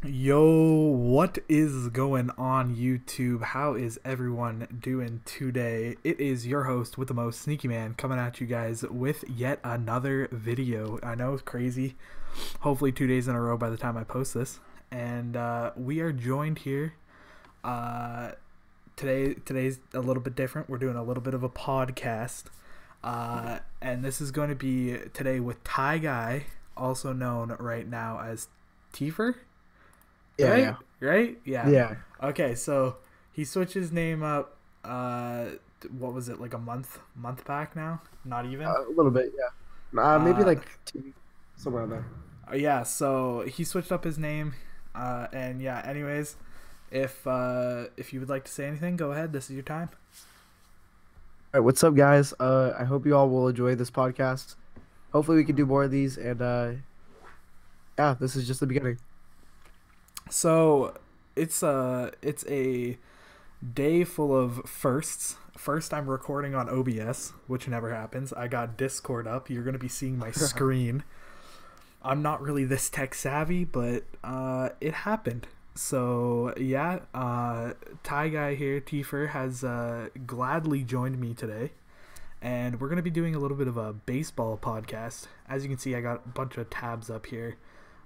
Yo, what is going on YouTube? How is everyone doing today? It is your host with the most, Sneaky Man, coming at you guys with yet another video. I know it's crazy. Hopefully 2 days in a row by the time I post this. And we are joined here. Today's a little bit different. We're doing a little bit of a podcast. And this is going to be today with Ty Guy, also known right now as TFER. Yeah, Right? yeah. Right? Yeah. Yeah. Okay, so he switched his name up, what was it, like a month back now? Not even? A little bit, yeah. Maybe Uh, like 2 weeks, somewhere in there. yeah, so he switched up his name, and yeah, anyways, if you would like to say anything, go ahead, this is your time. All right, what's up, guys? I hope you all will enjoy this podcast. Hopefully, we can do more of these, and yeah, this is just the beginning. So, it's a day full of firsts. First, I'm recording on OBS, which never happens. I got Discord up. You're going to be seeing my screen. I'm not really this tech savvy, but it happened. So yeah, Ty Guy here, TFER, has gladly joined me today, and we're gonna be doing a little bit of a baseball podcast. As you can see, I got a bunch of tabs up here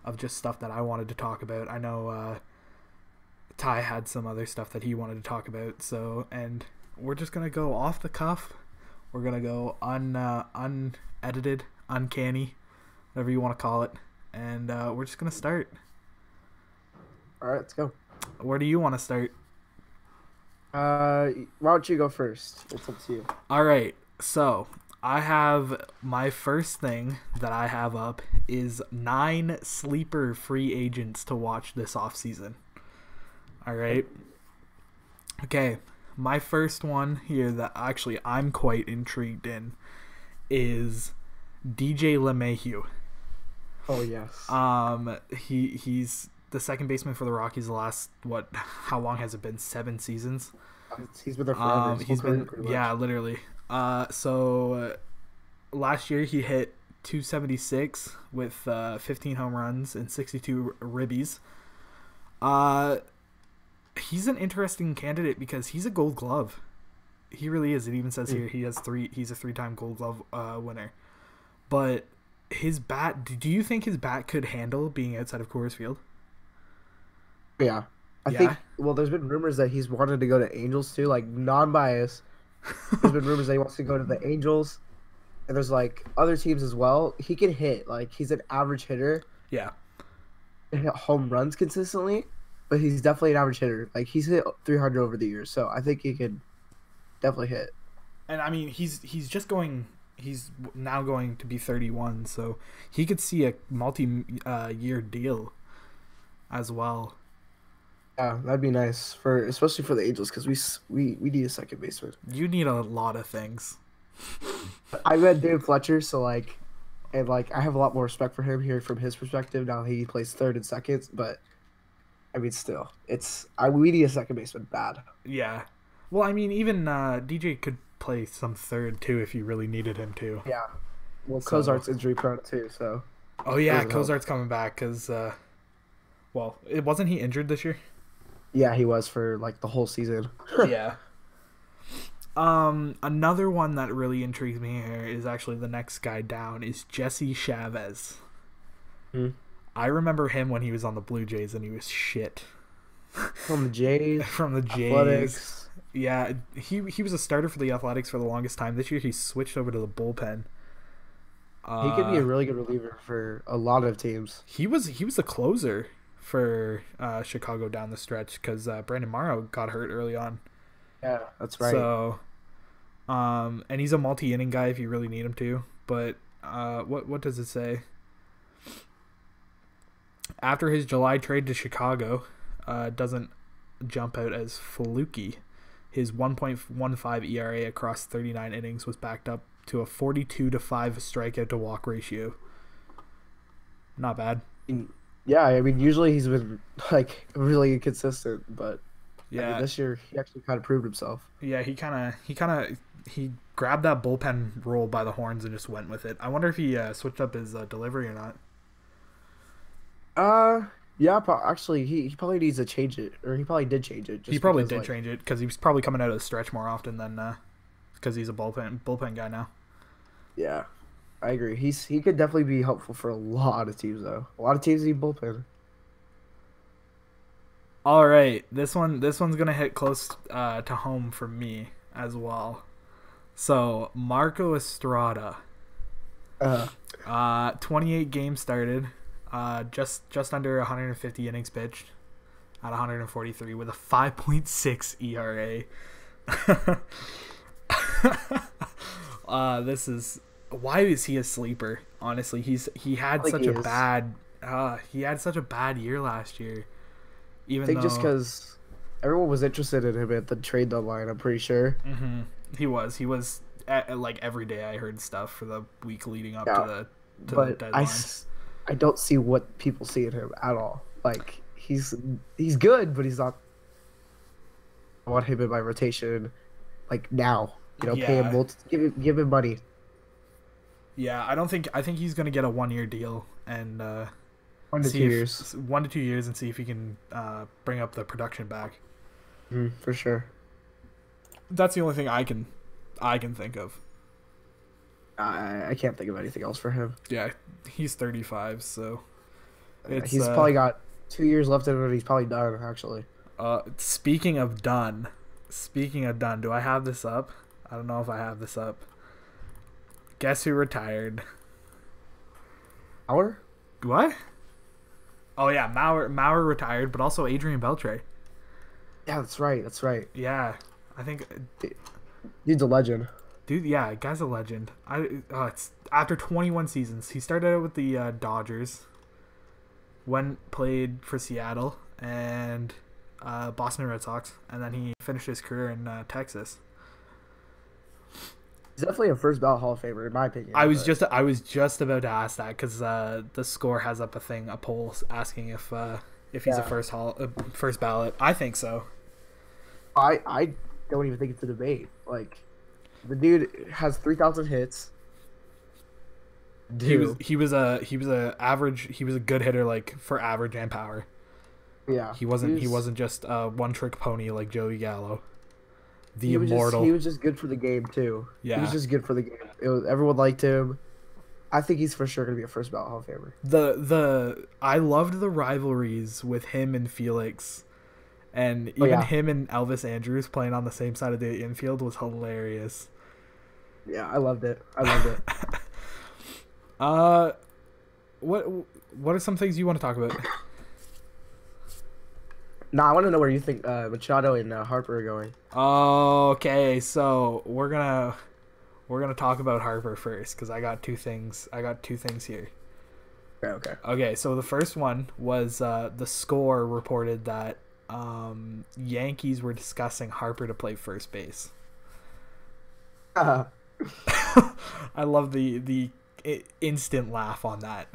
of just stuff that I wanted to talk about. I know Ty had some other stuff that he wanted to talk about, so and we're just gonna go off the cuff. We're gonna go unedited, uncanny, whatever you want to call it, and we're just gonna start. All right, let's go. Where do you want to start? Why don't you go first? It's up to you. All right, so I have my first thing that I have up is 9 sleeper free agents to watch this offseason. All right. Okay, my first one here that actually I'm quite intrigued in is DJ LeMahieu. Oh yes. He's the second baseman for the Rockies the last, how long has it been? 7 seasons. He's been there forever. He's been, yeah, literally. Last year he hit 276 with 15 home runs and 62 ribbies. He's an interesting candidate because he's a Gold Glove. He really is. It even says here he's a 3-time Gold Glove winner. But his bat, do you think his bat could handle being outside of Coors Field? Yeah. I think, well, there's been rumors that he's wanted to go to Angels too, like non-biased. There's been rumors that he wants to go to the Angels, and there's like other teams as well. He can hit, like he's an average hitter. Yeah. He hit home runs consistently, but he's definitely an average hitter. Like he's hit 300 over the years, so I think he could definitely hit. And I mean, he's now going to be 31, so he could see a multi-year deal as well. Yeah, that'd be nice especially for the Angels because we need a second baseman. You need a lot of things. I met David Fletcher, so I have a lot more respect for him here from his perspective. Now he plays third and second, but I mean still, we need a second baseman bad. Yeah. Well, I mean, even DJ could play some third too if you really needed him to. Yeah. Well, So- Cozart's injury prone too, so. Oh yeah, Doesn't help. Cozart's coming back because, wasn't he injured this year? Yeah, he was for like the whole season. Yeah. Another one that really intrigues me here is actually the next guy down is Jesse Chavez. Hmm. I remember him when he was on the Blue Jays and he was shit. From the Jays. From the Jays. Athletics. Yeah, he was a starter for the Athletics for the longest time. This year he switched over to the bullpen. He could be a really good reliever for a lot of teams. He was a closer for Chicago down the stretch because Brandon Morrow got hurt early on. Yeah, that's right. So, and he's a multi-inning guy if you really need him to. But what does it say? After his July trade to Chicago, doesn't jump out as fluky. His 1.15 ERA across 39 innings was backed up to a 42-5 strikeout to walk ratio. Not bad. Yeah, I mean, usually he's been like really inconsistent, but I mean, this year he actually kind of proved himself. Yeah, he grabbed that bullpen role by the horns and just went with it. I wonder if he switched up his delivery or not. Yeah, actually, he probably needs to change it, or he probably did change it. He Just probably because, did like, change it because he was probably coming out of the stretch more often than because he's a bullpen guy now. yeah, I agree. He could definitely be helpful for a lot of teams, though. A lot of teams need bullpen. All right, this one's gonna hit close to home for me as well. So Marco Estrada, Uh, 28 games started, just under 150 innings pitched at 143 with a 5.6 ERA. This is why is he a sleeper? Honestly, he had like such he a is. bad year last year. I Even think just though because everyone was interested in him at the trade deadline, I'm pretty sure. he was like every day I heard stuff for the week leading up Yeah, to the but deadline. I don't see what people see in him at all. Like he's good, but he's not. I want him in my rotation, like now. Pay him, Yeah, give him money. yeah. I think he's gonna get a 1 year deal and 1 to 2 see years. if 1 to 2 years and see if he can bring up the production back. For sure. That's the only thing I can think of. I can't think of anything else for him. Yeah, he's 35, so it's He's probably got 2 years left in it. He's probably done, actually. speaking of done, do I have this up? I don't know if I have this up. Guess who retired? Hour? What? Oh yeah, Mauer retired, but also Adrian Beltre. Yeah, that's right. That's right. Yeah, I think, Dude's a legend. dude. Yeah, guy's a legend. It's after 21 seasons. He started out with the Dodgers. Played for Seattle and Boston Red Sox, and then he finished his career in Texas. He's definitely a first ballot Hall of Famer, in my opinion. I was just about to ask that because the score has up a poll asking if he's a first ballot. I think so. I don't even think it's a debate. Like, the dude has 3,000 hits. Dude. He was a good hitter, like for average and power. Yeah. He wasn't just a one trick pony like Joey Gallo. The he immortal. He was just good for the game too. Yeah. He was just good for the game. Everyone liked him. I think he's for sure gonna be a first ballot Hall of Famer. I loved the rivalries with him and Felix, and even him and Elvis Andrews playing on the same side of the infield was hilarious. Yeah, I loved it. What are some things you want to talk about? No, I want to know where you think Machado and Harper are going. Okay, so we're gonna talk about Harper first because I got two things here. Okay. So the first one was the Score reported that Yankees were discussing Harper to play first base. I love the instant laugh on that.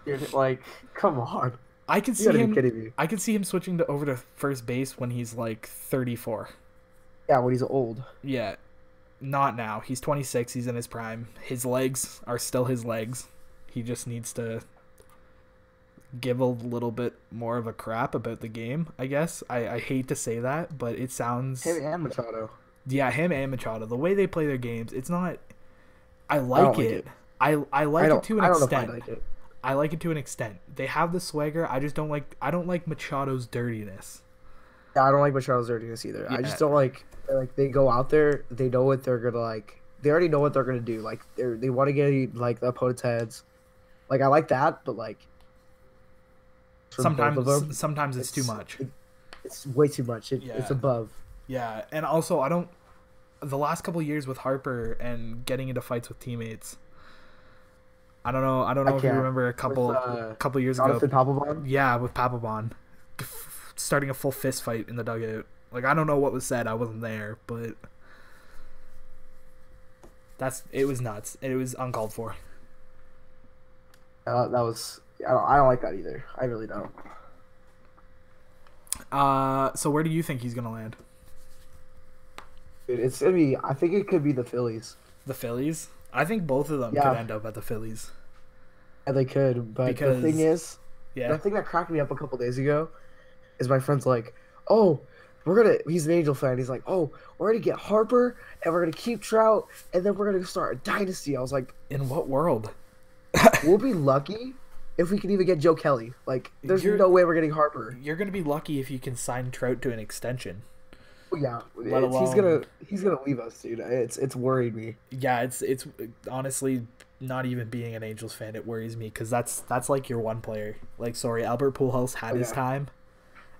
You're like, come on. I could You gotta see be kidding me. him. I could see him switching over to first base when he's like 34. Yeah, when he's old. Yeah, not now. He's 26. He's in his prime. His legs are still his legs. He just needs to give a little bit more of a crap about the game, I guess. I hate to say that, but it sounds... Him and Machado. Yeah, him and Machado. The way they play their games, it's not... I like it. I like it to an extent. I like it to an extent. They have the swagger. I don't like Machado's dirtiness. Yeah, I don't like Machado's dirtiness either. Yeah. I just don't like they go out there, they know what they're gonna like. They already know what they're gonna do. Like they want to get like the opponent's heads. Like I like that, but like sometimes it's too much. It's way too much. It's above. Yeah, and also the last couple of years with Harper and getting into fights with teammates. I don't know if you remember a couple years ago. Papelbon? Yeah, with Papelbon starting a full fist fight in the dugout. Like I don't know what was said. I wasn't there, but it was nuts. It was uncalled for. That was. I don't like that either. I really don't. So where do you think he's gonna land? Dude, it's gonna be. I think it could be the Phillies. The Phillies? I think both of them could end up at the Phillies. Yeah, they could, but the thing is, Yeah. The thing that cracked me up a couple days ago is my friend's like, "Oh, he's an Angel fan. He's like, oh, we're gonna get Harper and we're gonna keep Trout and then we're gonna start a dynasty." I was like, In what world? we'll be lucky if we can even get Joe Kelly. Like, there's You're- no way we're getting Harper. You're gonna be lucky if you can sign Trout to an extension. Yeah, Let alone- he's gonna leave us, dude. It's worried me. Yeah, it's honestly not even being an Angels fan. It worries me because that's like your one player. Like, sorry, Albert Pujols had his time,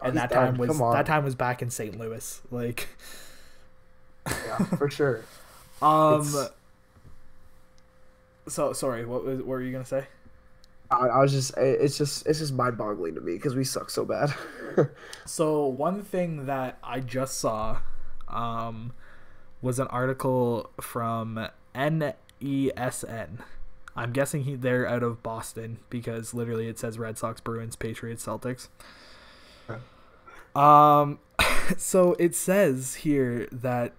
and he's that done. that time was back in St. Louis. Like, Yeah, for sure. So sorry, what were you gonna say? I was just it's just mind-boggling to me because we suck so bad. So one thing that I just saw was an article from NESN. I'm guessing they're out of Boston because literally it says Red Sox, Bruins, Patriots, Celtics. So it says here that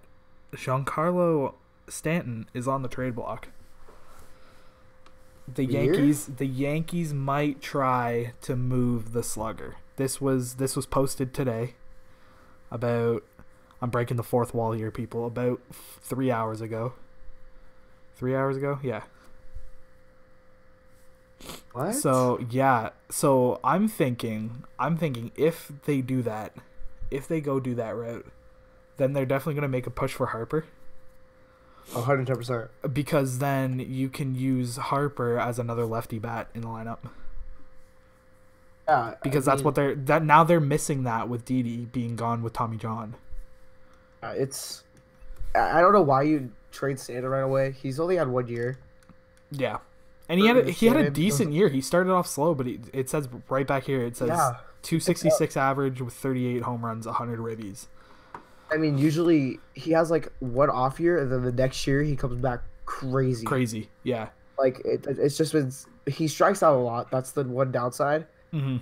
Giancarlo Stanton is on the trade block. The Yankees might try to move the slugger. This was posted today. I'm breaking the fourth wall here, people. About 3 hours ago. 3 hours ago, yeah. What? So I'm thinking if they do that, if they go do that route, then they're definitely gonna make a push for Harper. 110%. Because then you can use Harper as another lefty bat in the lineup. Yeah, Because that's what now they're missing that with Didi being gone with Tommy John. I don't know why you trade Stanton right away. He's only had 1 year. Yeah. And he had a decent year. He started off slow, but it says right back here, it says 266 average with 38 home runs, 100 ribbies. I mean, usually he has like one off year, and then the next year he comes back crazy. Crazy, yeah. Like it's just been he strikes out a lot. That's the one downside. Mm-hmm.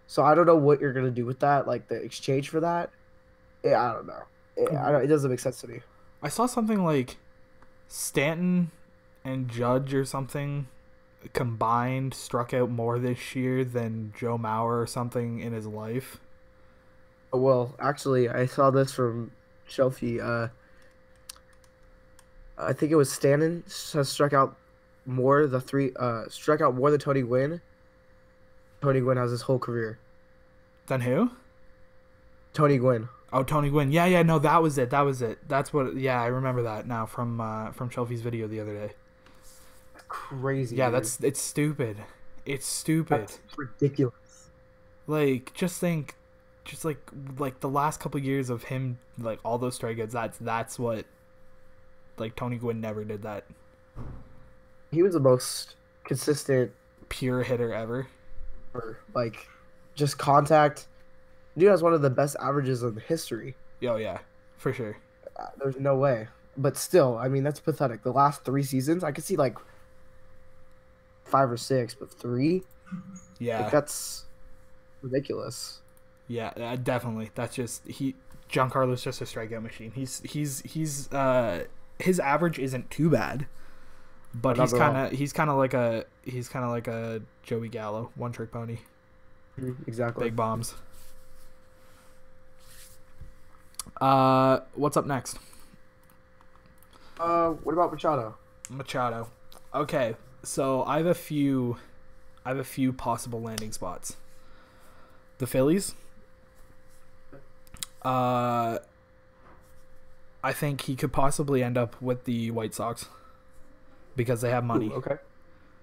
So I don't know what you're gonna do with that, like the exchange for that. Yeah, I don't know. It doesn't make sense to me. I saw something like Stanton and Judge or something combined struck out more this year than Joe Mauer or something in his life. Well, actually, I saw this from Shelfie. I think it was Stanton has struck out more than Tony Gwynn. Tony Gwynn has his whole career. Then who? Tony Gwynn. Oh, Tony Gwynn. Yeah, no, that was it. That's what. Yeah, I remember that now from Shelfie's video the other day. That's crazy. Yeah, dude. it's stupid. It's stupid. That's ridiculous. Like, just think, just like the last couple years of him, like all those strikeouts. That's what. Like, Tony Gwynn never did that. He was the most consistent Pure hitter ever. Like, just contact. Dude has one of the best averages in history. Oh yeah, for sure. There's no way. But still, I mean, that's pathetic. The last 3 seasons, I could see like 5 or 6, but 3. Yeah, like, that's ridiculous. Yeah, definitely. That's just Giancarlo's just a strikeout machine. He's his average isn't too bad, but he's kind of like a Joey Gallo, one trick pony. Exactly. Big bombs. What's up next? What about Machado. Okay, so I have a few possible landing spots. The Phillies. I think he could possibly end up with the White Sox because they have money. Ooh, okay.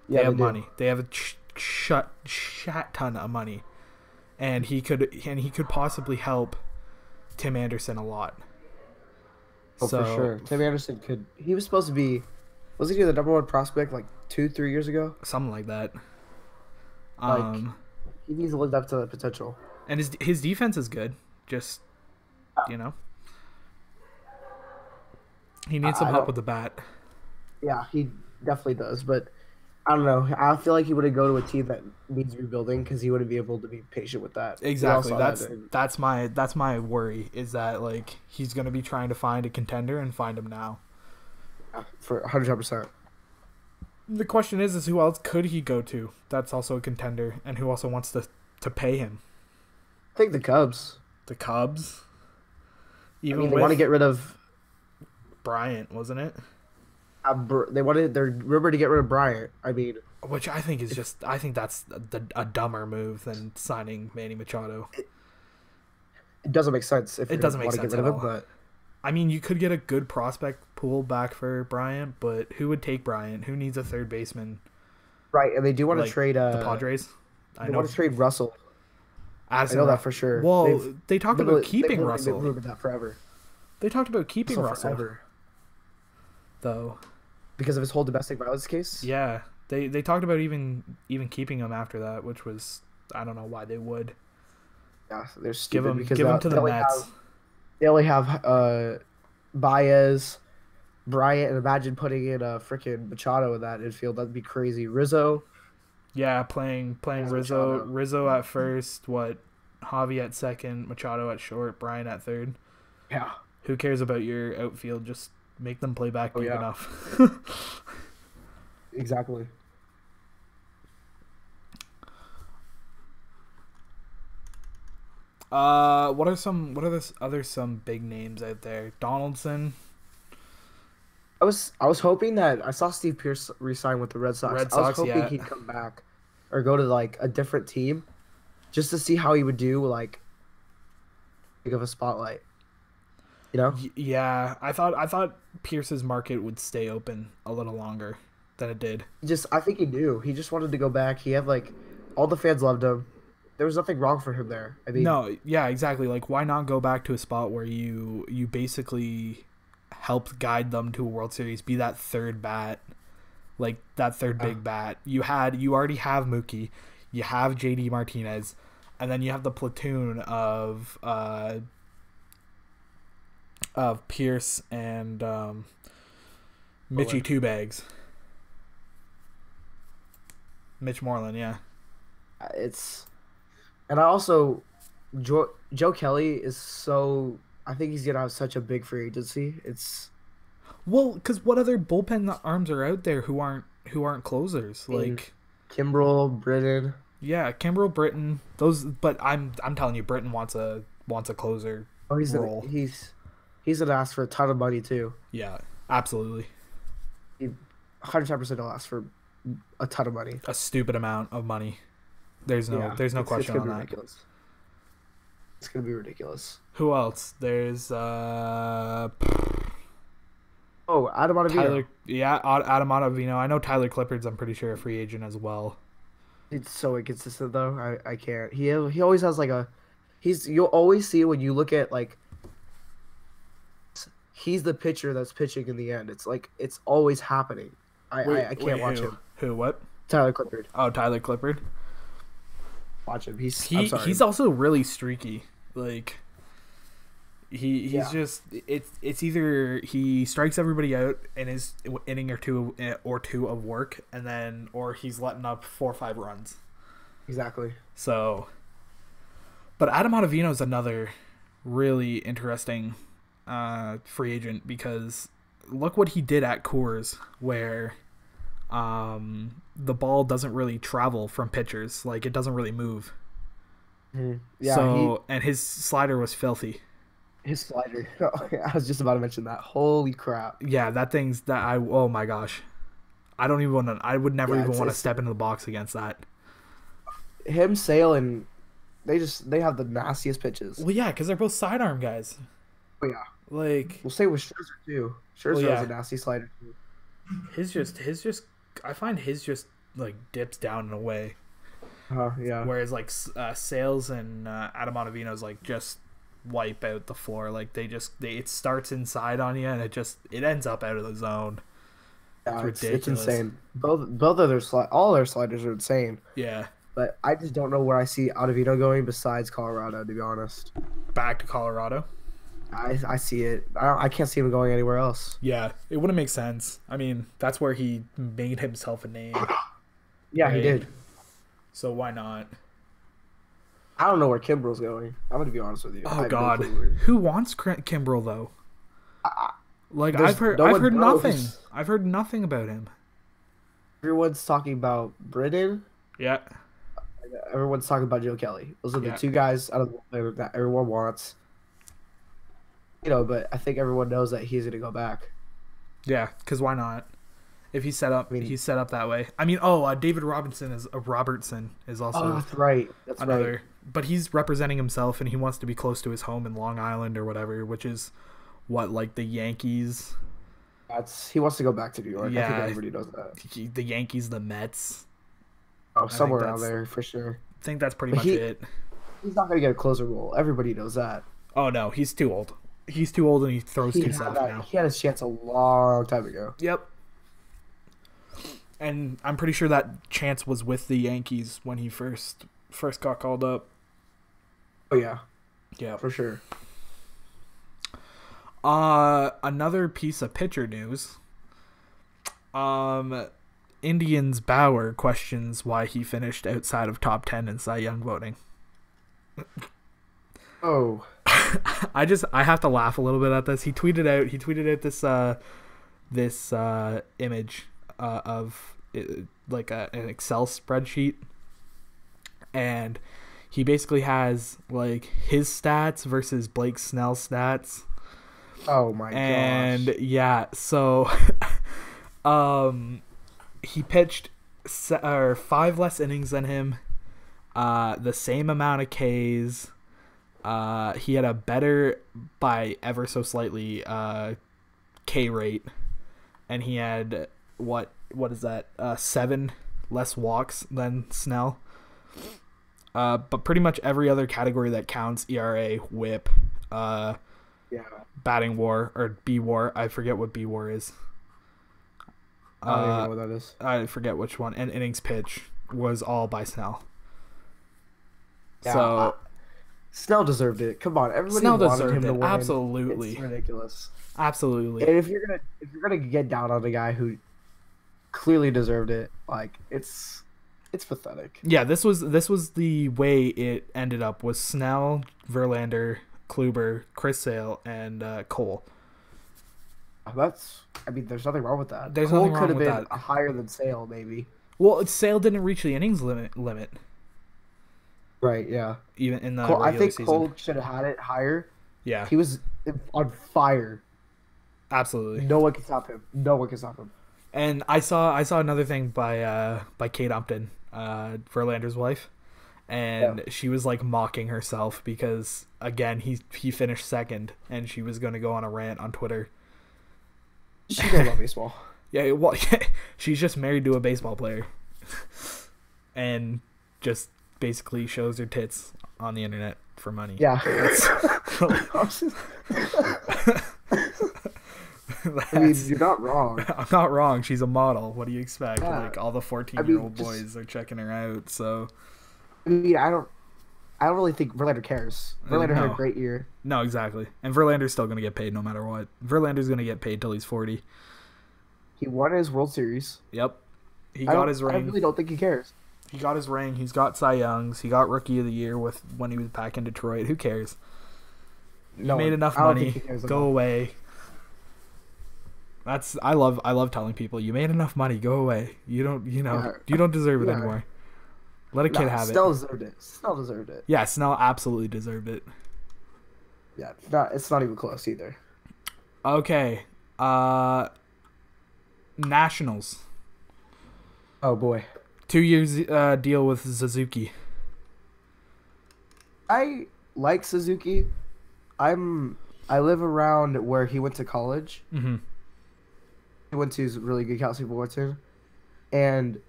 Yeah, they have money. They have a shat ton of money, and he could possibly help Tim Anderson a lot. Oh, for sure. Tim Anderson could. He was supposed to be. Wasn't he the #1 prospect like 2-3 years ago? Something like that. Like, he needs to live up to the potential. And his defense is good. Just, he needs some help with the bat. Yeah, he definitely does. But I don't know. I feel like he wouldn't go to a team that needs rebuilding because he wouldn't be able to be patient with that. Exactly. That's my worry is that like he's gonna be trying to find a contender and find him now. Yeah, for 100%. The question is who else could he go to? That's also a contender, and who also wants to pay him? I think the Cubs. The Cubs. Even I mean, they want to get rid of Bryant, wasn't it? They're rumored to get rid of Bryant. I mean, which I think is just. I think that's a dumber move than signing Manny Machado. It doesn't make sense if it doesn't make sense to get rid of him, but I mean, you could get a good prospect pool back for Bryant, but who would take Bryant? Who needs a third baseman? Right, and they do want to trade the Padres. They want to trade Russell. I know that for sure. Well, they talked about keeping Russell. They've rumored that forever. They talked about keeping Russell forever, though, because of his whole domestic violence case. Yeah, they talked about even keeping him after that, which was I don't know why they would. Yeah, they're stupid give him to the Mets. They only have Baez, Bryant, and imagine putting in a freaking Machado in that infield. That'd be crazy. Rizzo. Yeah, playing Rizzo. Rizzo at first. Javi at second. Machado at short. Bryant at third. Yeah. Who cares about your outfield? Just make them play back deep enough. Exactly. What are some big names out there? Donaldson. I was hoping that I saw Steve Pearce re-sign with the Red Sox. I was hoping he'd come back or go to like a different team just to see how he would do like big of a spotlight. You know? Yeah, I thought Pierce's market would stay open a little longer than it did. I think he knew. He just wanted to go back. He had like all the fans loved him. There was nothing wrong for him there. I mean, no, yeah, exactly. Like, why not go back to a spot where you basically helped guide them to a World Series, be that third bat, like that third big bat. You already have Mookie, you have JD Martinez, and then you have the platoon of Pierce and Mitchie Two Bags. Mitch Moreland, yeah. And I also, Joe Kelly is so. I think he's gonna have such a big free agency. Because what other bullpen arms are out there who aren't closers? Like Kimbrel, Britton. Yeah, Kimbrel, Britton. Those, but I'm telling you, Britton wants a closer. Oh, he's gonna ask for a ton of money too. Yeah, absolutely. 110% will ask for a ton of money. A stupid amount of money. There's no question on that. Ridiculous. It's gonna be ridiculous. Who else? There's Adam Ottavino. Adam Ottavino. I know Tyler Clippard's, I'm pretty sure, a free agent as well. It's so inconsistent though. I can't. He always has like you'll always see when you look at like he's the pitcher that's pitching in the end. It's like it's always happening. I can't watch him. Who? What? Tyler Clippard. Oh, Tyler Clippard. Watch him. He's also really streaky. Like he's just it's either he strikes everybody out in his inning or two of work, and then or he's letting up 4 or 5 runs. Exactly. So, but Adam Ottavino is another really interesting free agent because look what he did at Coors, where the ball doesn't really travel from pitchers, like it doesn't really move. Yeah. So and his slider was filthy. His slider. I was just about to mention that. Holy crap. Yeah, oh my gosh. I don't even want to. I would never even want to step into the box against that. Him, Sale, and they have the nastiest pitches. Well, yeah, because they're both sidearm guys. Oh yeah. Like we'll say with Scherzer too. Scherzer has a nasty slider too. His just. I find his just like dips down in a way. Yeah. Whereas like Sales and Adam Ottavino's like just wipe out the floor. Like it starts inside on you and it ends up out of the zone. Yeah, it's insane. Both of all their sliders are insane. Yeah. But I just don't know where I see Ottavino going besides Colorado, to be honest. Back to Colorado? I see it. I can't see him going anywhere else. Yeah, it wouldn't make sense. I mean, that's where he made himself a name. Yeah, right? He did. So why not? I don't know where Kimbrel's going. I'm going to be honest with you. Oh, God. Who wants Kimbrel, though? I've heard nothing. I've heard nothing about him. everyone's talking about Britton. Yeah, Everyone's talking about Joe Kelly. Those are the yeah, two guys out of the that everyone wants. But I think everyone knows that he's going to go back. yeah. Because why not? If I mean, he's set up that way. I mean, David Robertson is oh, also that's right. That's right. another, but he's representing himself and he wants to be close to his home in Long Island or whatever, which is what, like the Yankees. He wants to go back to New York. I think Yeah, everybody knows that. the Yankees, the Mets. Oh, I think somewhere around there for sure. I think that's pretty But much it. he's not going to get a closer role. Everybody knows that. Oh no, he's too old. He's too old and he throws too soft now. He had his chance a long time ago. Yep. And I'm pretty sure that chance was with the Yankees when he first got called up. Oh yeah, Yeah. for sure. Another piece of pitcher news. Indians Bauer questions why he finished outside of top 10 in Cy Young voting. Oh, I have to laugh a little bit at this. He tweeted out this image of like an Excel spreadsheet, and he basically has like his stats versus Blake Snell's stats. oh my And gosh. yeah, so he pitched 5 less innings than him, the same amount of Ks. He had a better by ever so slightly K rate, and he had what is that? 7 less walks than Snell. But pretty much every other category that counts, ERA, WHIP, Yeah. batting WAR or B WAR. I forget what B WAR is. I don't even know what that is. I forget which one. And innings pitch was all by Snell. Yeah, So Snell deserved it. Come on, everybody Snell wanted deserved him to it. win. Absolutely. It's ridiculous. Absolutely. And if you're gonna get down on the guy who clearly deserved it, like it's pathetic. Yeah, this was the way it ended up was Snell, Verlander, Kluber, Chris Sale, and Cole. There's nothing wrong with that. There's Cole nothing wrong could have with been that. higher than Sale, maybe. Well, Sale didn't reach the innings limit Right, yeah. even in the I regular think season. Cole should have had it higher. Yeah, He was on fire. absolutely. No one can stop him. No one can stop him. And I saw another thing by Kate Upton, Verlander's wife, and she was like mocking herself because again he finished second, and she was going to go on a rant on Twitter. She knows about baseball. Yeah, well, she's just married to a baseball player, and just basically shows her tits on the internet for money. Yeah. I mean, you're not wrong. I'm not wrong. She's a model. What do you expect? Yeah. Like all the 14-year-old just- boys are checking her out. So I mean, I don't really think Verlander cares. Verlander had a No. great year. no, exactly. And Verlander's still gonna get paid no matter what. Verlander's gonna get paid till he's 40. He won his World Series. Yep. He I got don't- his I ring. really don't think he cares. He got his ring. He's got Cy Youngs. He got Rookie of the Year when he was back in Detroit. Who cares? No, Made enough I don't money. think he cares at Go all. away. I love telling people you made enough money. Go away. You don't deserve it Yeah. anymore. Let a kid have Snell it. deserved it. Snell deserved it. Yeah, Snell absolutely deserved it. Yeah, it's not even close either. Okay. Nationals. Oh boy. 2 years deal with Suzuki. I like Suzuki. I live around where he went to college. Mm-hmm. He went to really good Cal State Fullerton, and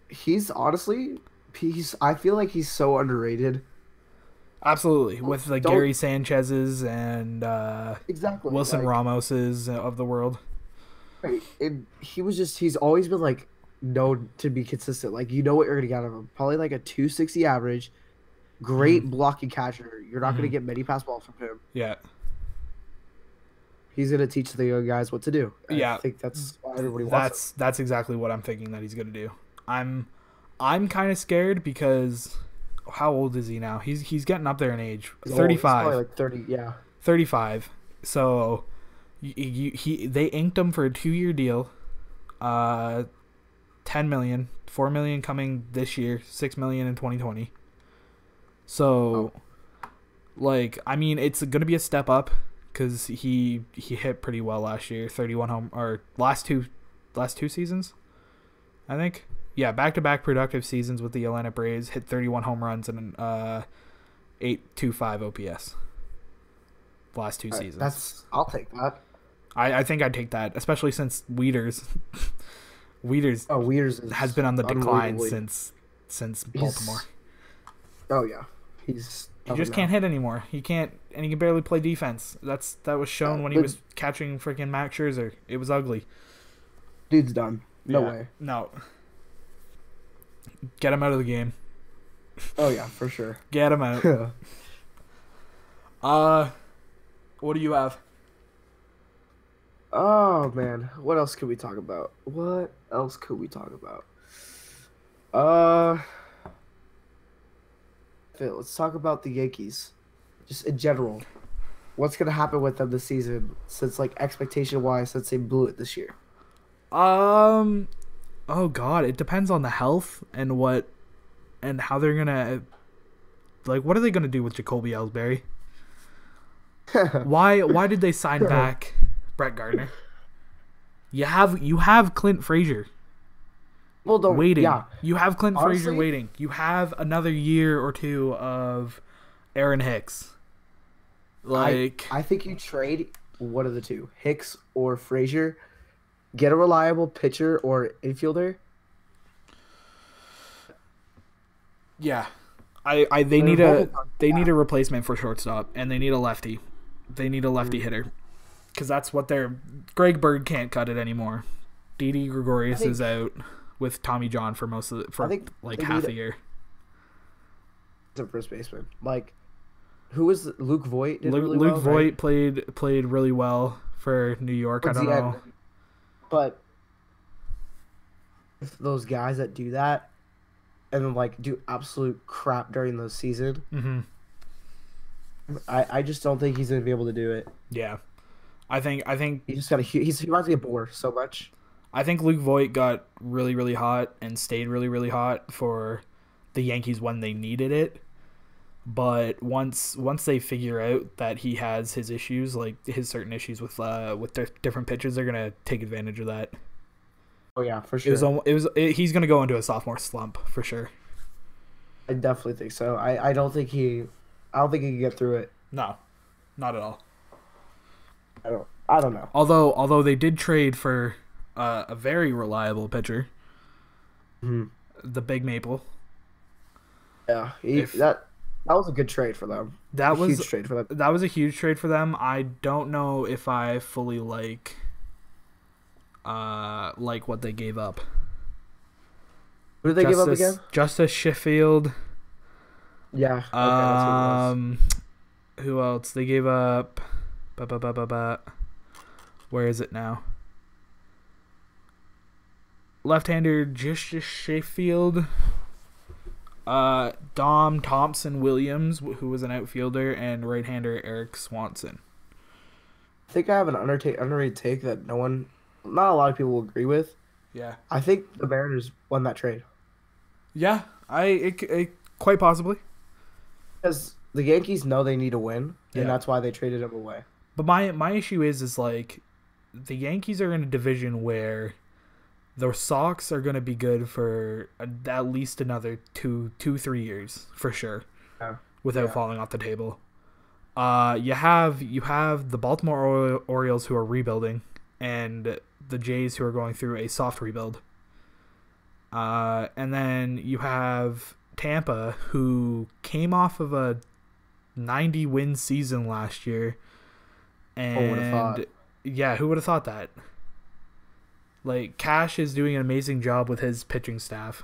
he's honestly, I feel like he's so underrated. Absolutely. With the Don't- Gary Sanchez's and Exactly. Wilson like, Ramos's of the world. right, and he's always been like known to be consistent. Like you know what you're gonna get out of him. Probably like a 260 average. Great blocking catcher. You're not gonna get many pass balls from him. Yeah. He's gonna teach the young guys what to do. Yeah. I think that's why everybody wants him. That's exactly what I'm thinking that he's gonna do. I'm kind of scared because how old is he now? He's getting up there in age. He's 35. probably like 30. Yeah. 35. So they inked him for a 2-year deal. $10 $10 million, $4 million coming this year, $6 million in 2020. So, like, I mean, it's gonna be a step up because he hit pretty well last year, 31 home or last two seasons, I think. Yeah, back-to-back productive seasons with the Atlanta Braves, hit 31 home runs and 8.25 OPS. Last two seasons. I'll take that. I think I'd take that, especially since Wieters has been on the decline since Baltimore. Oh yeah, he just can't hit anymore. He can't, and he can barely play defense. That was shown when he was catching freaking Max Scherzer. It was ugly. Dude's done. No way. No. Get him out of the game. Oh yeah, for sure. Get him out. What do you have? Oh man, what else could we talk about? Phil, let's talk about the Yankees, just in general. What's gonna happen with them this season? Since like expectation wise, since they blew it this year. Oh God, it depends on the health and how they're gonna, like, what are they gonna do with Jacoby Ellsbury? Why did they sign back Brett Gardner? You have Clint Frazier. Well, waiting. Yeah. You have Clint Frazier waiting. You have another year or two of Aaron Hicks. Like, I think you trade one of the two, Hicks or Frazier. Get a reliable pitcher or infielder. Yeah, they need a replacement for shortstop, and they need a lefty. They need a lefty hitter, because that's what Greg Bird can't cut it anymore. Didi Gregorius is out with Tommy John for half a year. The first baseman, like, who was Luke Voigt? Luke Voigt played really well for New York. I don't know. But those guys that do that and then like do absolute crap during the season, I just don't think he's gonna be able to do it. Yeah, I think he just got he reminds me of Bohr so much. I think Luke Voigt got really, really hot and stayed really, really hot for the Yankees when they needed it. But once they figure out that he has his issues, like his certain issues with different pitchers, they're gonna take advantage of that. Oh yeah, for sure. He's gonna go into a sophomore slump for sure. I definitely think so. I don't think he can get through it. No, not at all. I don't know. Although they did trade for a very reliable pitcher, the Big Maple. Yeah, that was a good trade for them. That was a huge trade for them. That was a huge trade for them. I don't know if I fully like what they gave up. Who did they give up again? Justice Sheffield. Yeah. Okay, that's who it was. Who else? They gave up. Where is it now? Left-hander Justice Sheffield. Dom Thompson Williams, who was an outfielder, and right-hander Eric Swanson. I think I have an underrated take that not a lot of people will agree with. Yeah. I think the Mariners won that trade. Yeah, it quite possibly. Because the Yankees know they need a win, and that's why they traded him away. But my issue is like the Yankees are in a division where the Sox are going to be good for at least another 3 years for sure, without falling off the table. You have the Baltimore Orioles who are rebuilding, and the Jays who are going through a soft rebuild. And then you have Tampa, who came off of a 90-win season last year. And who would have thought? Yeah, who would have thought that? Like, Cash is doing an amazing job with his pitching staff,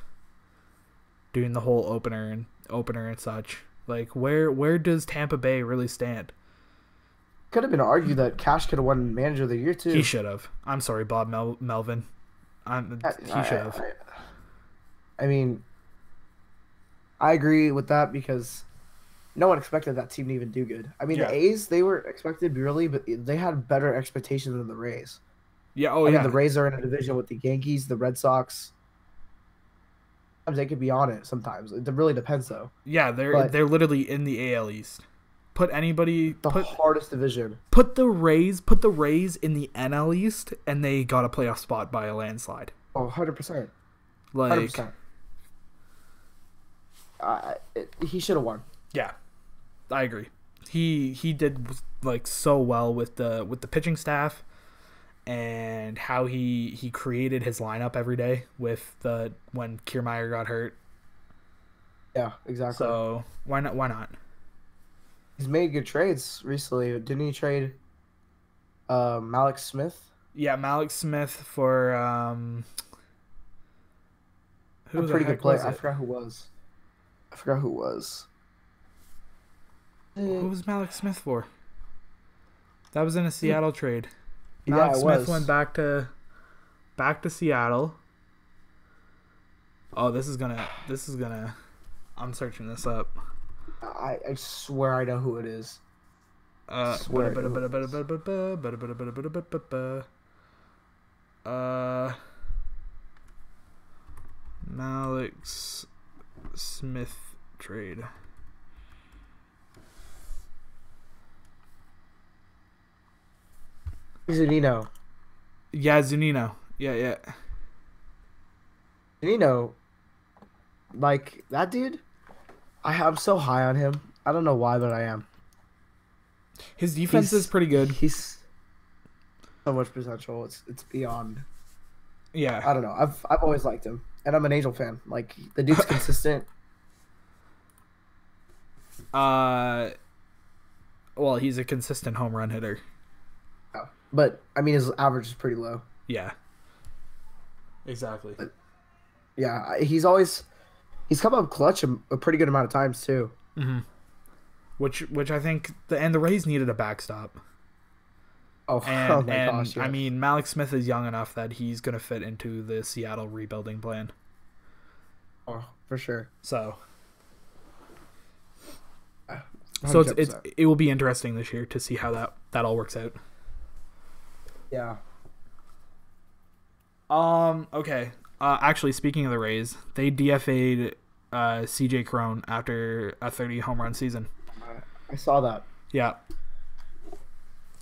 doing the whole opener and such. Like, where does Tampa Bay really stand? Could have been argued that Cash could have won Manager of the Year too. He should have. I'm sorry, Bob Melvin. He should have. I mean, I agree with that because no one expected that team to even do good. I mean, the A's, they were expected really, but they had better expectations than the Rays. Yeah, I mean, the Rays are in a division with the Yankees, the Red Sox, Sometimes they could be on it. Sometimes it really depends though. Yeah, But they're literally in the AL East. Put anybody the hardest division. put the Rays in the NL East, and they got a playoff spot by a landslide. Oh, 100%. Like 100%. He should have won. yeah, I agree. He did like so well with the pitching staff, and how he created his lineup every day with the when Kiermaier got hurt. Yeah, exactly. So why not? Why not? He's made good trades recently. Didn't he trade Malik Smith? Yeah, Malik Smith for who A pretty good player. I was it? forgot who was. I forgot who was. Who was Malik Smith for? That was in a Seattle trade. Yeah, Malik it Smith was. went back to Seattle. Oh, this is gonna. I'm searching this up. I swear I know who it is. Swear. Malik Smith trade. Zunino. Yeah, Zunino. Yeah. Zunino. Like that dude. I'm so high on him. I don't know why, but I am. His defense is pretty good. He's so much potential. It's beyond. Yeah. I don't know. I've always liked him, and I'm an Angel fan. Like the dude's consistent. Well, he's a consistent home run hitter. But I mean, his average is pretty low. Yeah. Exactly. But, yeah, he's come up clutch a pretty good amount of times too. Mm-hmm. Which I think the Rays needed a backstop. Oh, And my gosh! Yeah. I mean, Malik Smith is young enough that he's gonna fit into the Seattle rebuilding plan. Oh, for sure. So 100%. it will be interesting this year to see how that all works out. Yeah. Okay. Actually, speaking of the Rays, they DFA'd CJ Cron after a 30 home run season. I saw that. Yeah.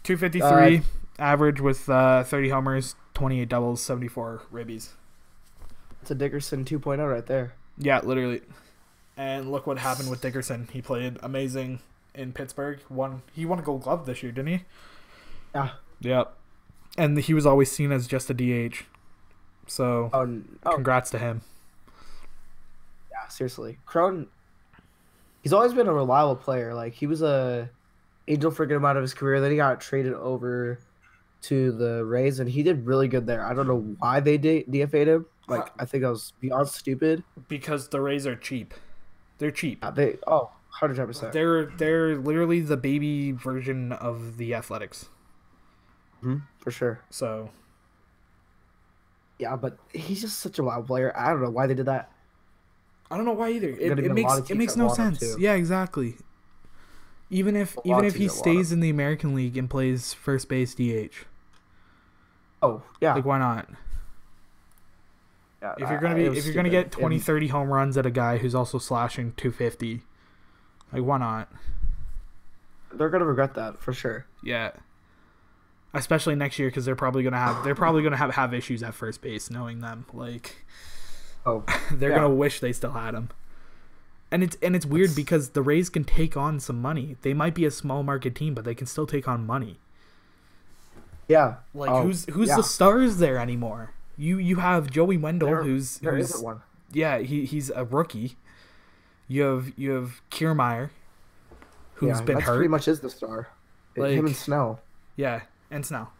253 average with 30 homers, 28 doubles, 74 ribbies. It's a Dickerson 2.0 right there. Yeah, literally. And look what happened with Dickerson. He played amazing in Pittsburgh. He won a Gold Glove this year, didn't he? Yeah. Yep. And he was always seen as just a DH. So, congrats to him. Yeah, seriously. Cron, he's always been a reliable player. Like, he was a Angel for a good amount of his career. Then he got traded over to the Rays, and he did really good there. I don't know why they DFA'd him. Like, I think that was beyond stupid. Because the Rays are cheap. They're cheap. 100%. They're literally the baby version of the Athletics. For sure. So, yeah, but he's just such a wild player. I don't know why they did that. I don't know why either. Gonna be a lot of It teams makes that no want him sense. too. Yeah, exactly. Even if he teams that want stays in the American League and plays first base DH, Oh, yeah. like why not? Yeah, If you're gonna get 20, 30 home runs at a guy who's also slashing 250, like why not? They're gonna regret that for sure. Yeah. Especially next year because they're probably gonna have issues at first base, knowing them. Like, they're gonna wish they still had him. And it's weird because the Rays can take on some money. They might be a small market team, but they can still take on money. Yeah. Like who's the stars there anymore? You have Joey Wendell, who's isn't one. Yeah, he's a rookie. You have Kiermaier, who's been hurt. Pretty much is the star. Him and Snell. Yeah, and Snell.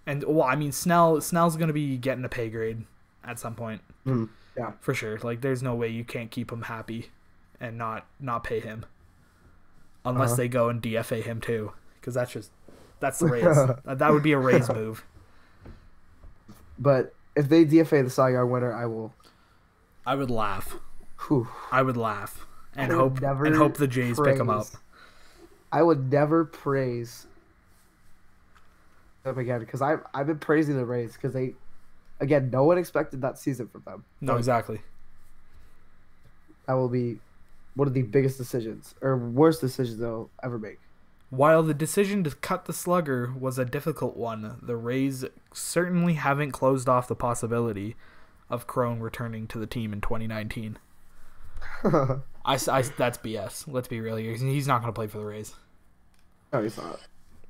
And well, I mean Snell's gonna be getting a pay grade at some point. Yeah, for sure. Like, there's no way you can't keep him happy and not pay him, unless they go and DFA him too, because that's the Rays. That would be a Rays move. But if they DFA the Cy Young winner, I would laugh. Whew. I would laugh and hope the Jays pick him up. I would never praise them again because I've been praising the Rays because no one expected that season from them. No, exactly. that will be one of the biggest decisions or worst decisions they'll ever make. While the decision to cut the slugger was a difficult one, the Rays certainly haven't closed off the possibility of Crone returning to the team in 2019. That's BS. Let's be real here. He's not going to play for the Rays. No, he's not.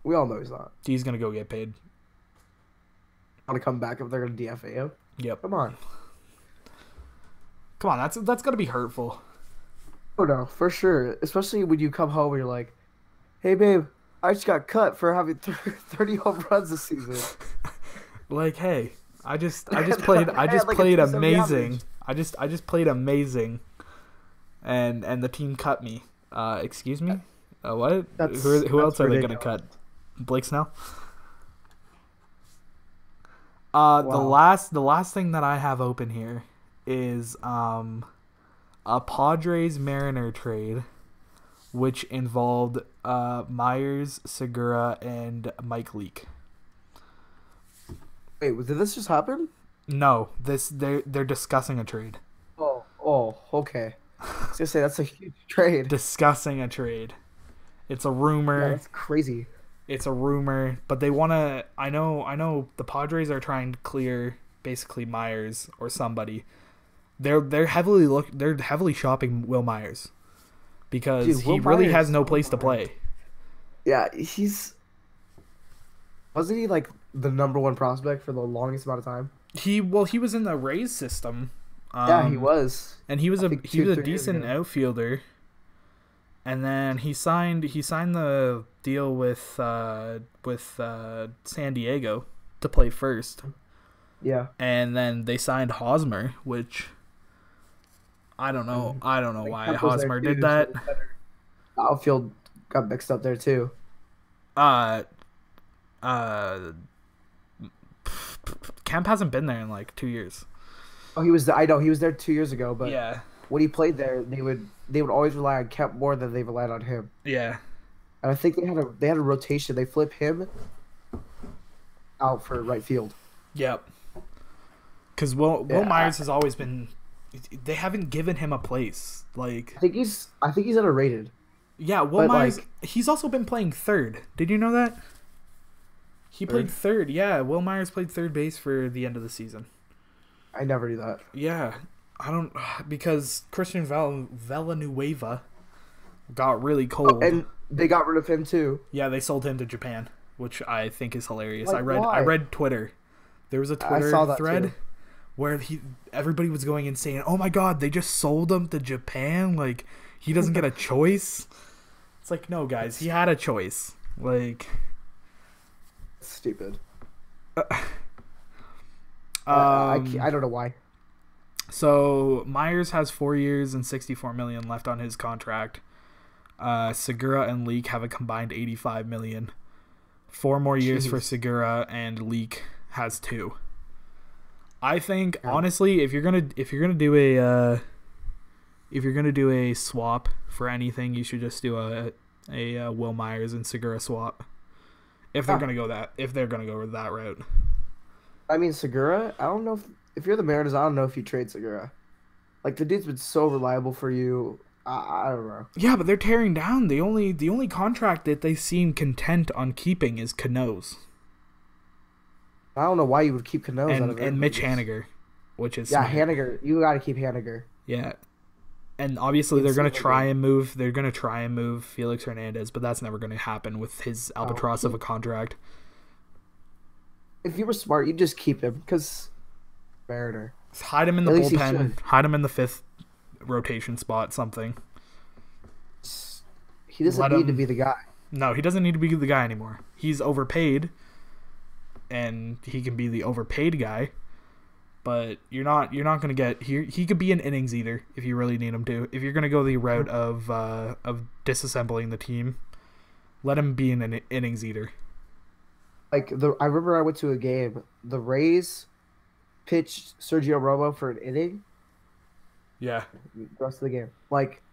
We all know he's not. He's going to go get paid. Want to come back if they're going to DFA him? Yep. Come on. That's going to be hurtful. Oh, no, for sure. Especially when you come home and you're like, hey, babe, I just got cut for having 30 home runs this season. Like, hey, I just played amazing. I just played amazing. And the team cut me. Excuse me? What? Who else are they going to cut? Blake Snell? Wow. The last thing that I have open here is a Padres-Mariner trade, which involved Myers, Segura, and Mike Leake. Wait, did this just happen? No, they're discussing a trade. Oh, okay. I was gonna say that's a huge trade. Discussing a trade. It's a rumor. Yeah, that's crazy. It's a rumor, but they want to. I know. The Padres are trying to clear basically Myers or somebody. They're heavily shopping Will Myers because he really has no place to play. Yeah, wasn't he like the number one prospect for the longest amount of time? He was in the Rays system. Yeah, he was, and he was a decent outfielder. And then he signed the deal with San Diego to play first. Yeah. And then they signed Hosmer, which I don't know. I don't know why Hosmer did that. Outfield got mixed up there too. Kemp hasn't been there in like 2 years. Oh, I know he was there 2 years ago, but yeah, when he played there, they would always rely on Kemp more than they relied on him. Yeah. And I think they had a rotation. They flip him out for right field. Yep. Because Will Myers has always been. They haven't given him a place. Like I think he's underrated. Yeah, Will Myers. He's also been playing third. Did you know that? He played third. Yeah, Will Myers played third base for the end of the season. I never knew that. Yeah, because Christian Villanueva got really cold, and they got rid of him too. Yeah, they sold him to Japan, which I think is hilarious. Like, I read Twitter. There was a Twitter thread too, where everybody was going insane. Oh my God, they just sold him to Japan. Like he doesn't get a choice. It's like, no, guys, he had a choice. Like, stupid. I don't know why. So Myers has 4 years and $64 million left on his contract. Segura and Leake have a combined $85 million. 4 more years for Segura, and Leake has 2. I think honestly, if you're gonna do a swap for anything, you should just do a Will Myers and Segura swap. If they're gonna go that route. I mean, Segura, I don't know if you're the Mariners, I don't know if you trade Segura. Like, the dude's been so reliable for you. I don't know. Yeah, but they're tearing down. The only contract that they seem content on keeping is Cano's. I don't know why you would keep Cano's out of it. And Mitch Haniger, which is Haniger. You got to keep Haniger. Yeah. And obviously they're going to try and move Felix Hernandez, but that's never going to happen with his albatross of a contract. If you were smart, you'd just keep him because Mariner. Hide him in the bullpen. Hide him in the 5th rotation spot. Something. He doesn't need to be the guy. No, he doesn't need to be the guy anymore. He's overpaid, and he can be the overpaid guy. But you're not going to get here. He could be an innings eater if you really need him to. If you're going to go the route of disassembling the team, let him be an innings eater. Like I remember I went to a game. The Rays pitched Sergio Romo for an inning. Yeah. The rest of the game. Like,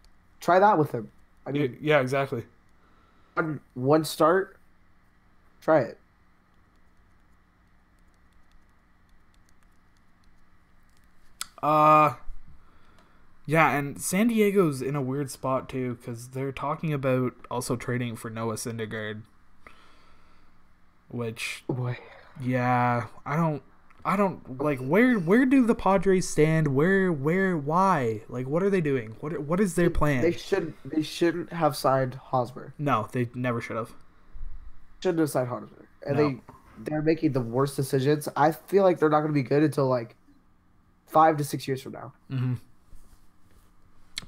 try that with him. I mean, yeah, exactly. One start. Try it. Yeah, and San Diego's in a weird spot too because they're talking about also trading for Noah Syndergaard, which Oh boy. yeah, I don't like where do the Padres stand? Why? Like what are they doing? What is their plan? They shouldn't have signed Hosmer. No, they never should have. Shouldn't have signed Hosmer. And No. they're making the worst decisions. I feel like they're not going to be good until like 5 to 6 years from now. Mm-hmm.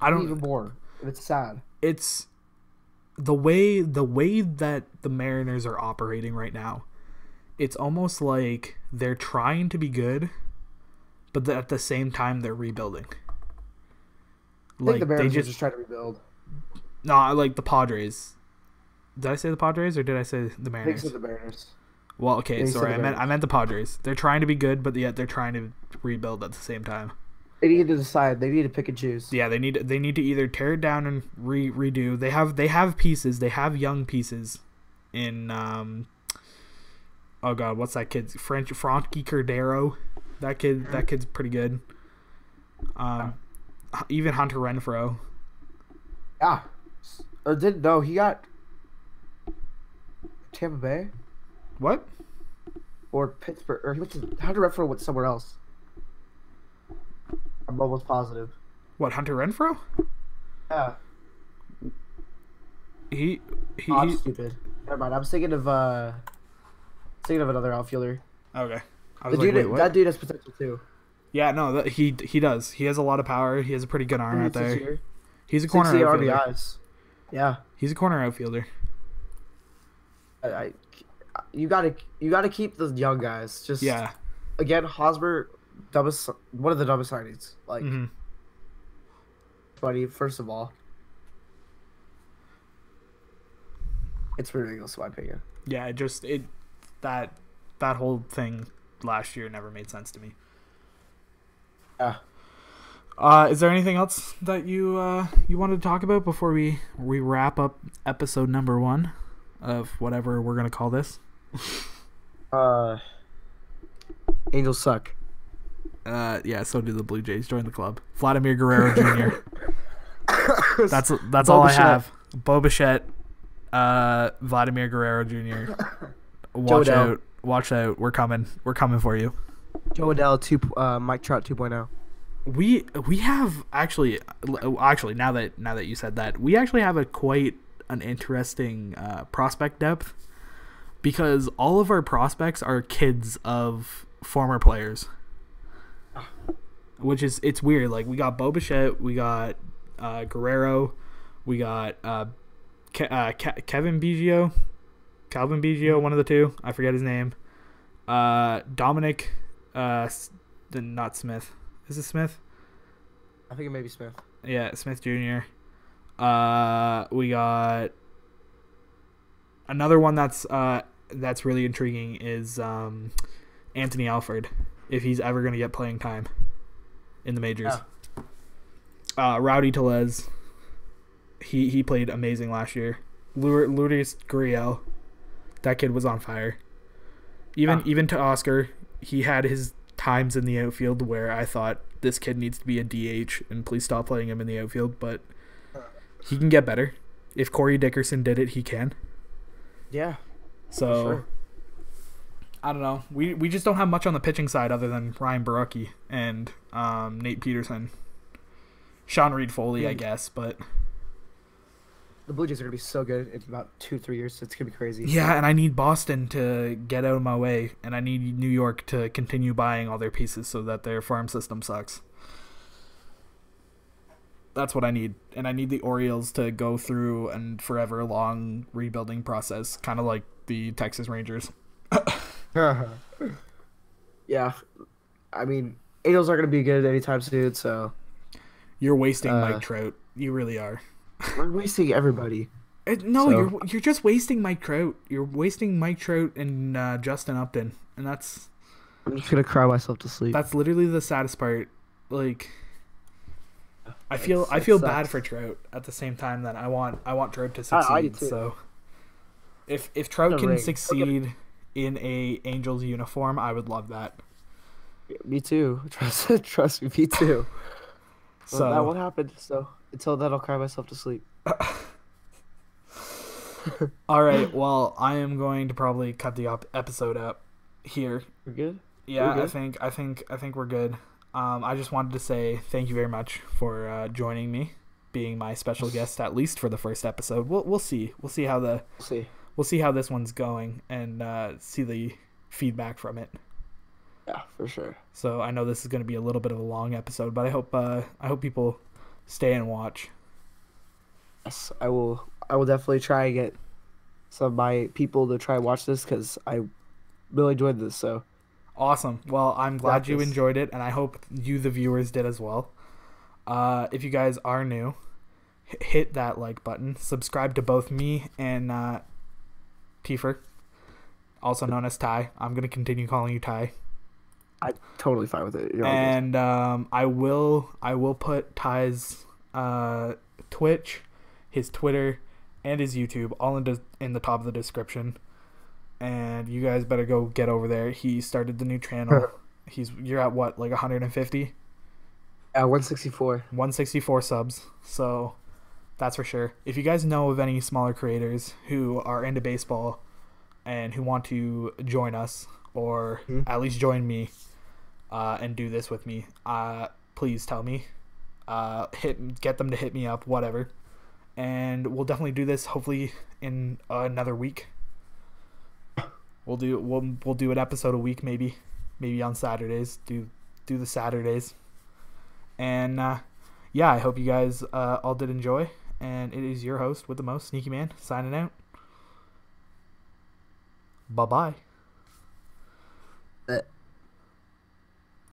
I don't even more. And it's sad. It's the way that the Mariners are operating right now. It's almost like they're trying to be good, but at the same time they're rebuilding. I think the Mariners are just trying to rebuild. No, I like the Padres. Did I say the Padres or did I say the Mariners? I think so, the Mariners. Well, okay, sorry, I meant the Padres. They're trying to be good, but yet they're trying to rebuild at the same time. They need to decide. They need to pick and choose. Yeah, they need to either tear it down and redo. They have pieces. They have young pieces in oh god, what's that kid's Frankie Cordero? That kid's pretty good. Even Hunter Renfroe. Yeah. Or didn't no, he got Tampa Bay? What? Or Pittsburgh, or he went to Hunter Renfroe went somewhere else. I'm almost positive. What, Hunter Renfroe? Yeah. I'm stupid. Never mind. I'm thinking of another outfielder. Okay. That dude has potential too. Yeah, no, he does. He has a lot of power. He has a pretty good arm out there. He's a corner 60 outfielder. RBIs. Yeah. He's a corner outfielder. You gotta keep the young guys. Just yeah. Again, Hosmer, one of the dumbest signings. Like, buddy, first of all, it's ridiculous in my opinion. Yeah, that whole thing last year never made sense to me. Yeah. Is there anything else that you wanted to talk about before we wrap up episode number 1 of whatever we're gonna call this? Angels suck. Yeah, so do the Blue Jays. Join the club. Vladimir Guerrero Jr. That's all I have. Bo Bichette, Vladimir Guerrero Jr. Watch out. We're coming for you. Joe Adell, Mike Trout 2.0. We have actually now that you said that, we actually have quite an interesting prospect depth because all of our prospects are kids of former players, which is it's weird. Like we got Bo Bichette, we got Guerrero, we got Calvin Biggio, one of the two. I forget his name. Dominic, not Smith. Is it Smith? I think it may be Smith. Yeah, Smith Jr. We got another one that's really intriguing is Anthony Alford, if he's ever going to get playing time in the majors. Yeah. Rowdy Tellez, he played amazing last year. Lourdes Gurriel, that kid was on fire. Even to Oscar, he had his times in the outfield where I thought this kid needs to be a DH and please stop playing him in the outfield, but he can get better. If Corey Dickerson did it, he can. Yeah. So sure. I don't know. We just don't have much on the pitching side other than Ryan Barucki and Nate Peterson. Sean Reed Foley, I guess, but the Blue Jays are going to be so good in about 2-3 years. It's going to be crazy. Yeah, and I need Boston to get out of my way, and I need New York to continue buying all their pieces so that their farm system sucks. That's what I need. And I need the Orioles to go through a forever long rebuilding process, kind of like the Texas Rangers. Yeah. I mean, Angels aren't going to be good anytime soon, so... You're wasting Mike Trout. You really are. We're wasting everybody. You're just wasting Mike Trout. You're wasting Mike Trout and Justin Upton, and that's. I'm just gonna cry myself to sleep. That's literally the saddest part. Like, I feel bad for Trout at the same time that I want Trout to succeed. I do too. So, if Trout can succeed in a Angels uniform, I would love that. Me too. Trust me, me too. Well, that So, won't happen. So until then, I'll cry myself to sleep. all right. Well, I am going to probably cut the episode up here. We're good. We're Yeah, I good. think we're good. I just wanted to say thank you very much for joining me, being my special guest at least for the first episode. We'll see. We'll see how We'll see. this one's going and see the feedback from it. Yeah, for sure. So I know this is going to be a little bit of a long episode, but I hope people stay and watch. Yes, I will. I will definitely try and get some of my people to try and watch this because I really enjoyed this. So Awesome. Well, I'm glad you this. enjoyed it, and I hope you, the viewers, did as well. If you guys are new, hit that like button. Subscribe to both me and TFER, also known as Ty. I'm going to continue calling you Ty. I'm totally fine with it. You're all good. And I will put Ty's Twitch, his Twitter, and his YouTube all in the top of the description. And you guys better go get over there. He started the new channel. You're at what, like 150? 164. 164 subs. So that's for sure. If you guys know of any smaller creators who are into baseball and who want to join us, or at least join me and do this with me, please tell me. Get them to hit me up, whatever. And we'll definitely do this hopefully in another week. We'll do an episode a week, maybe on Saturdays. Do the Saturdays. And yeah, I hope you guys all did enjoy. And it is your host with the most, Sneaky Man, signing out. Bye-bye.